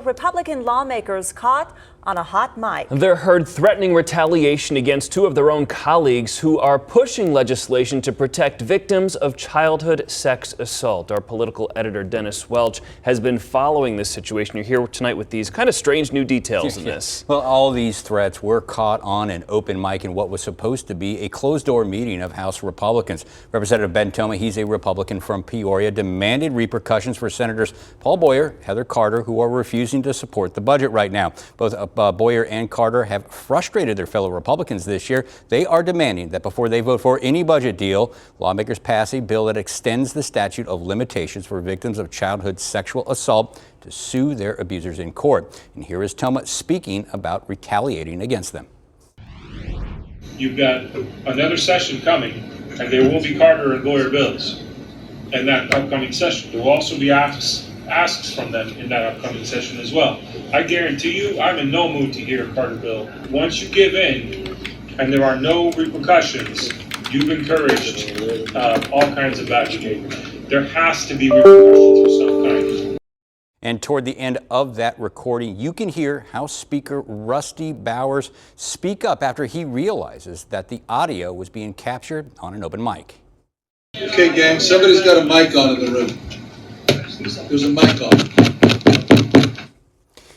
Republican lawmakers caught on a hot mic. They're heard threatening retaliation against two of their own colleagues who are pushing legislation to protect victims of childhood sex assault. Our political editor, Dennis Welch, has been following this situation. You're here tonight with these kind of strange new details in this. Well, all these threats were caught on an open mic in what was supposed to be a closed-door meeting of House Republicans. Representative Toma, he's a Republican from Peoria, demanded repercussions for Senators Paul Boyer, Heather Carter, who are refusing to support the budget right now. Both Boyer and Carter have frustrated their fellow Republicans this year. They are demanding that before they vote for any budget deal, lawmakers pass a bill that extends the statute of limitations for victims of childhood sexual assault to sue their abusers in court. And here is Toma speaking about retaliating against them. You've got another session coming, and there will be Carter and Boyer bills in that upcoming session. There will also be asks from them in that upcoming session as well. I guarantee you, I'm in no mood to hear a Carter bill. Once you give in and there are no repercussions, you've encouraged all kinds of bad behavior. There has to be repercussions of some kind. And toward the end of that recording, you can hear House Speaker Rusty Bowers speak up after he realizes that the audio was being captured on an open mic. Okay, gang, somebody's got a mic on in the room. There's a mic on.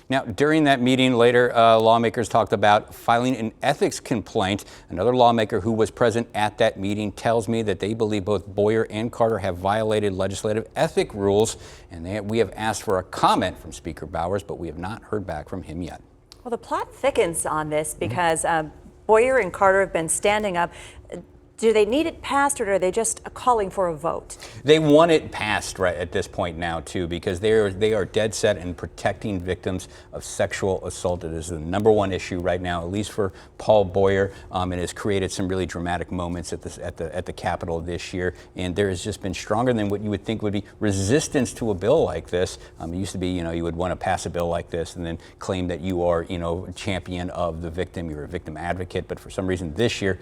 Now, during that meeting later, lawmakers talked about filing an ethics complaint. Another lawmaker who was present at that meeting tells me that they believe both Boyer and Carter have violated legislative ethic rules, and we have asked for a comment from Speaker Bowers, but we have not heard back from him yet. Well, the plot thickens on this because Boyer and Carter have been standing up. Do they need it passed, or are they just calling for a vote? They want it passed right at this point now, too, because they are dead set in protecting victims of sexual assault. It is the #1 issue right now, at least for Paul Boyer. It has created some really dramatic moments at the Capitol this year, and there has just been stronger than what you would think would be resistance to a bill like this. It used to be, you would want to pass a bill like this and then claim that you are, a champion of the victim, you're a victim advocate. But for some reason this year,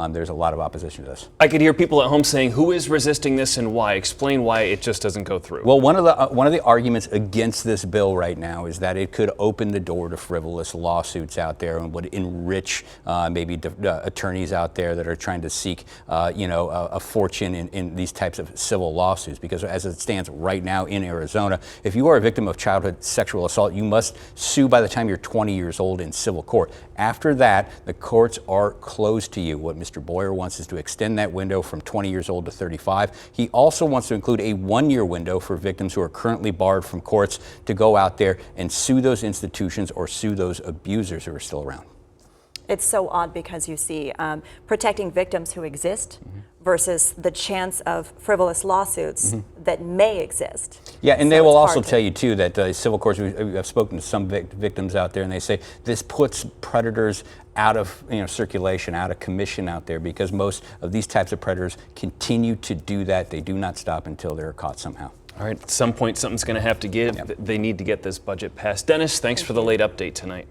there's a lot of opposition to this. I could hear people at home saying, who is resisting this and why? Explain why it just doesn't go through. Well, one of the arguments against this bill right now is that it could open the door to frivolous lawsuits out there and would enrich maybe attorneys out there that are trying to seek a fortune in these types of civil lawsuits. Because as it stands right now in Arizona, if you are a victim of childhood sexual assault, you must sue by the time you're 20 years old in civil court. After that, the courts are closed to you. What Mr. Boyer wants is to extend that window from 20 years old to 35. He also wants to include a 1-year window for victims who are currently barred from courts to go out there and sue those institutions or sue those abusers who are still around. It's so odd because you see protecting victims who exist versus the chance of frivolous lawsuits that may exist. Yeah, and so they will also to tell you, too, that civil courts, I've spoken to some victims out there, and they say this puts predators out of circulation, out of commission out there, because most of these types of predators continue to do that. They do not stop until they're caught somehow. All right, at some point something's going to have to give. Yep. They need to get this budget passed. Dennis, thanks for the late update tonight.